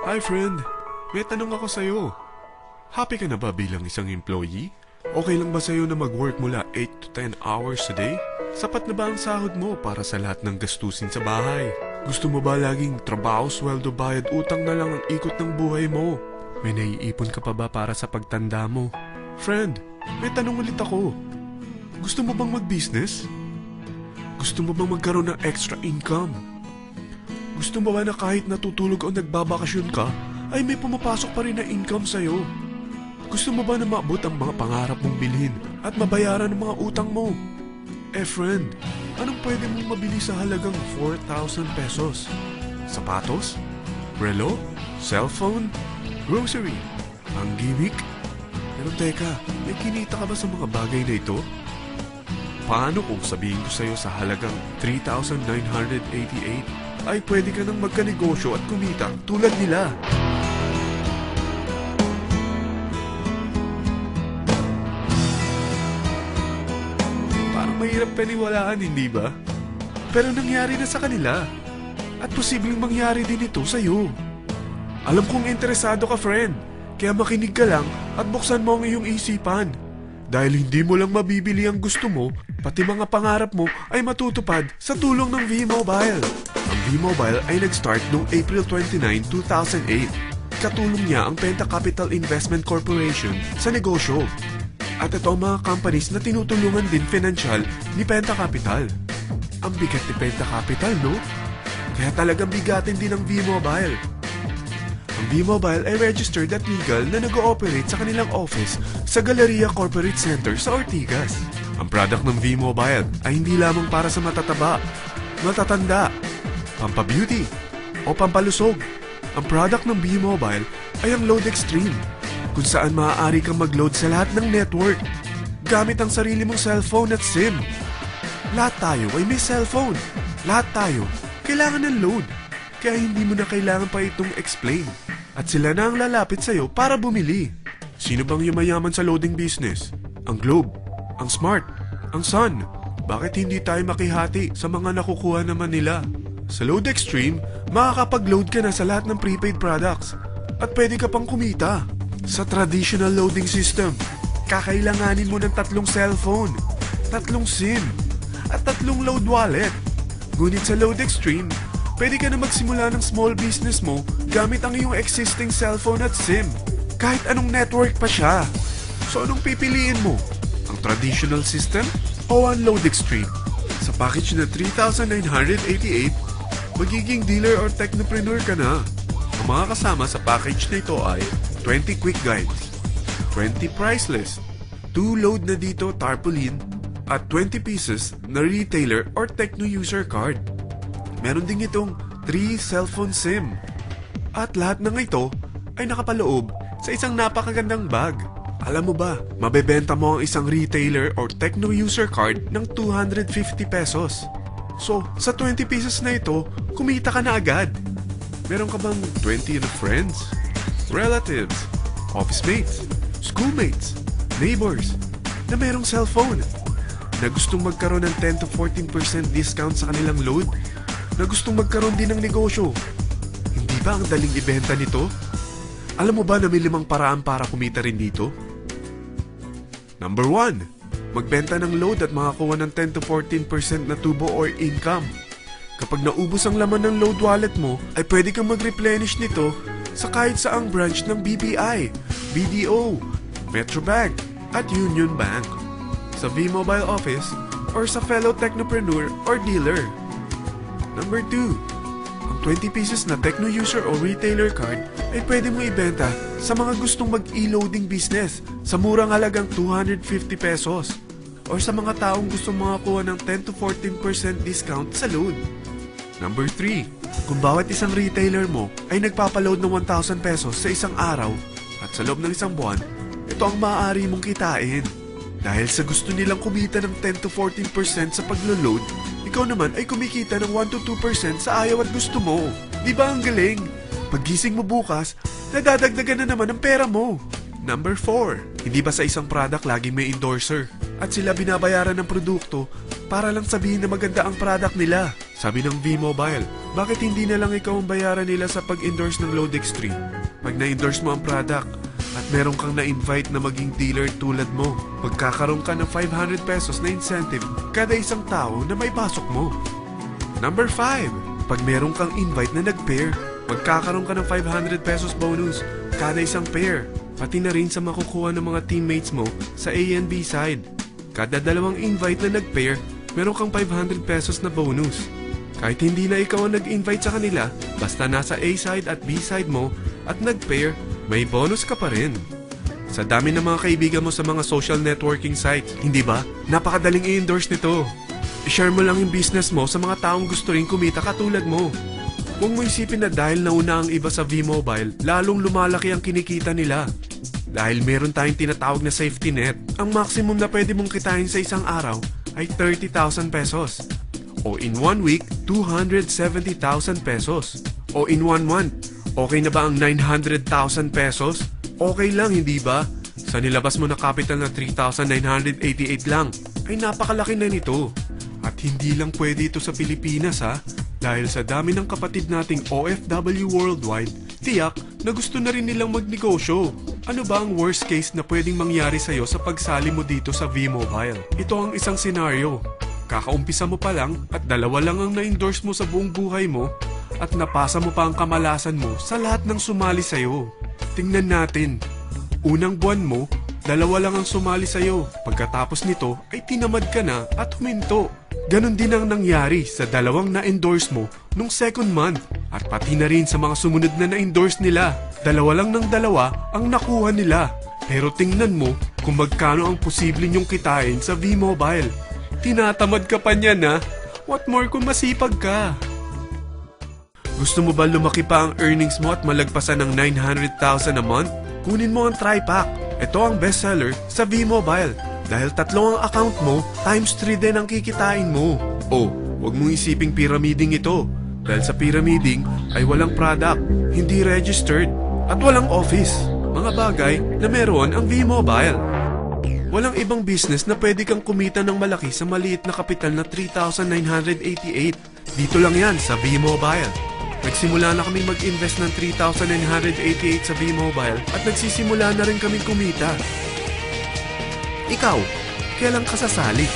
Hi friend, may tanong ako sa'yo. Happy ka na ba bilang isang employee? Okay lang ba sa'yo na mag-work mula 8 to 10 hours a day? Sapat na ba ang sahod mo para sa lahat ng gastusin sa bahay? Gusto mo ba laging trabaho, sweldo, bayad, utang na lang ang ikot ng buhay mo? May naiipon ka pa ba para sa pagtanda mo? Friend, may tanong ulit ako. Gusto mo bang mag-business? Gusto mo bang magkaroon ng extra income? Gusto mo ba na kahit natutulog o nagbabakasyon ka, ay may pumapasok pa rin na income sa'yo? Gusto mo ba na maabot ang mga pangarap mong bilhin at mabayaran ang mga utang mo? Friend, anong pwede mong mabili sa halagang 4,000 pesos? Sapatos? Relo? Cellphone? Grocery? Ang gimmick? Pero teka, may kinita ka ba sa mga bagay na ito? Paano kung sabihin ko sa'yo sa halagang 3,988 ay pwede ka nang magkanegosyo at kumita tulad nila? Parang mahirap paniwalaan, hindi ba? Pero nangyari na sa kanila. At posibleng mangyari din ito sa'yo. Alam kong interesado ka, friend. Kaya makinig ka lang at buksan mo ang iyong isipan. Dahil hindi mo lang mabibili ang gusto mo, pati mga pangarap mo ay matutupad sa tulong ng V-Mobile. Ang V-Mobile ay nag-start noong April 29, 2008. Katulong niya ang Penta Capital Investment Corporation sa negosyo. At ito ang mga companies na tinutulungan din financial ni Penta Capital. Ang bigat ni Penta Capital, no? Kaya talagang bigatin din ang V-Mobile. Ang V-Mobile ay registered at legal na nag-ooperate sa kanilang office sa Galleria Corporate Center sa Ortigas. Ang product ng V-Mobile ay hindi lamang para sa matataba, matatanda, pampabeauty, o pampalusog. Ang product ng V-Mobile ay ang Load Extreme, kung saan maaari kang mag-load sa lahat ng network gamit ang sarili mong cellphone at SIM. Lahat tayo ay may cellphone. Lahat tayo kailangan ng load. Kaya hindi mo na kailangan pa itong explain. At sila na ang lalapit sa'yo para bumili. Sino bang yumayaman sa loading business? Ang Globe, ang Smart, ang Sun. Bakit hindi tayo makihati sa mga nakukuha naman nila? Sa Load Extreme, makakapag-load ka na sa lahat ng prepaid products. At pwede ka pang kumita. Sa traditional loading system, kakailanganin mo ng 3 cellphone, 3 SIM, at 3 load wallet. Ngunit sa Load Extreme, pwede ka na magsimula ng small business mo gamit ang iyong existing cellphone at SIM. Kahit anong network pa siya. So anong pipiliin mo? Ang traditional system o ang Load Extreme? Sa package na 3,988, magiging dealer or technopreneur ka na. Ang mga kasama sa package na ito ay 20 quick guides, 20 price list, 2 load na dito tarpaulin, at 20 pieces na retailer or techno user card. Meron din itong 3 cellphone SIM. At lahat ng ito ay nakapaloob sa isang napakagandang bag. Alam mo ba, mabebenta mo ang isang retailer or techno user card ng 250 pesos. So, sa 20 pieces na ito, kumita ka na agad. Meron ka bang 20 na friends, relatives, office mates, schoolmates, neighbors na merong cellphone? Na gustong magkaroon ng 10 to 14% discount sa kanilang load? Na gustong magkaroon din ng negosyo? Hindi ba ang daling ibenta nito? Alam mo ba na may 5 paraan para kumita rin dito? Number 1. Magbenta ng load at makakuha ng 10 to 14% na tubo or income. Kapag naubos ang laman ng load wallet mo, ay pwede kang mag-replenish nito sa kahit saang branch ng BPI, BDO, Metrobank, at Union Bank. Sa V-Mobile office or sa fellow technopreneur or dealer. Number 2. Ang 20 pieces na techno user o retailer card ay pwede mo ibenta sa mga gustong mag-e-loading business sa murang halagang 250 pesos or sa mga taong gustong makakuha ng 10 to 14% discount sa load. Number 3. Kung bawat isang retailer mo ay nagpapaload ng 1,000 pesos sa isang araw at sa loob ng isang buwan, ito ang maaari mong kitain. Dahil sa gusto nilang kumita ng 10 to 14% sa paglo-load, ikaw naman ay kumikita ng 1 to 2% sa ayaw at gusto mo. Di ba ang galing? Paggising mo bukas, nadadagdagan na naman ang pera mo. Number 4. Hindi ba sa isang product laging may endorser? At sila binabayaran ng produkto para lang sabihin na maganda ang product nila. Sabi ng V-Mobile, bakit hindi na lang ikaw ang bayaran nila sa pag-endorse ng Load Extreme? Pag na-endorse mo ang product at meron kang na-invite na maging dealer tulad mo, magkakaroon ka ng 500 pesos na incentive kada isang tao na may pasok mo. Number 5, pag meron kang invite na nag-pair, magkakaroon ka ng 500 pesos bonus kada isang pair, pati na rin sa makukuha ng mga teammates mo sa A and B side. Kada dalawang invite na nag-pair, meron kang 500 pesos na bonus. Kahit hindi na ikaw ang nag-invite sa kanila, basta nasa A side at B side mo at nag-pair, may bonus ka pa rin. Sa dami ng mga kaibigan mo sa mga social networking sites, hindi ba? Napakadaling i-endorse nito. I-share mo lang yung business mo sa mga taong gusto rin kumita katulad mo. Huwag mo isipin na dahil nauna ang iba sa V-Mobile, lalong lumalaki ang kinikita nila. Dahil meron tayong tinatawag na safety net, ang maximum na pwede mong kitain sa isang araw ay 30,000 pesos. O in 1 week, 270,000 pesos. O in 1 month, okay na ba ang 900,000 pesos? Okay lang, hindi ba? Sa nilabas mo na capital na 3,988 lang, ay napakalaki na nito. At hindi lang pwede ito sa Pilipinas ha, dahil sa dami ng kapatid nating OFW worldwide, tiyak na gusto na rin nilang magnegosyo. Ano ba ang worst case na pwedeng mangyari sa'yo sa pagsali mo dito sa V-Mobile? Ito ang isang senaryo. Kakaumpisa mo pa lang at 2 lang ang na-endorse mo sa buong buhay mo at napasa mo pa ang kamalasan mo sa lahat ng sumali sa'yo. Tingnan natin. Unang buwan mo, 2 lang ang sumali sa'yo. Pagkatapos nito ay tinamad ka na at huminto. Ganon din ang nangyari sa 2 na-endorse mo nung second month at pati na rin sa mga sumunod na na-endorse nila. 2 lang ng 2 ang nakuha nila. Pero tingnan mo kung magkano ang posible nyong kitain sa V-Mobile. Tinatamad ka pa niyan ha? What more kung masipag ka? Gusto mo ba lumaki pa ang earnings mo at malagpasan ng 900,000 a month? Kunin mo ang TriPack. Ito ang bestseller sa V-Mobile. Dahil 3 ang account mo, times 3 din ang kikitain mo. Oh, huwag mong isiping pyramiding ito. Dahil sa pyramiding ay walang product, hindi registered, at walang office. Mga bagay na meron ang V-Mobile. Walang ibang business na pwede kang kumita ng malaki sa maliit na kapital na 3,988. Dito lang yan sa V-Mobile. Nagsimula na kami mag-invest ng 3,988 sa V-Mobile at nagsisimula na rin kami kumita. Ikaw, kailan ka sasali?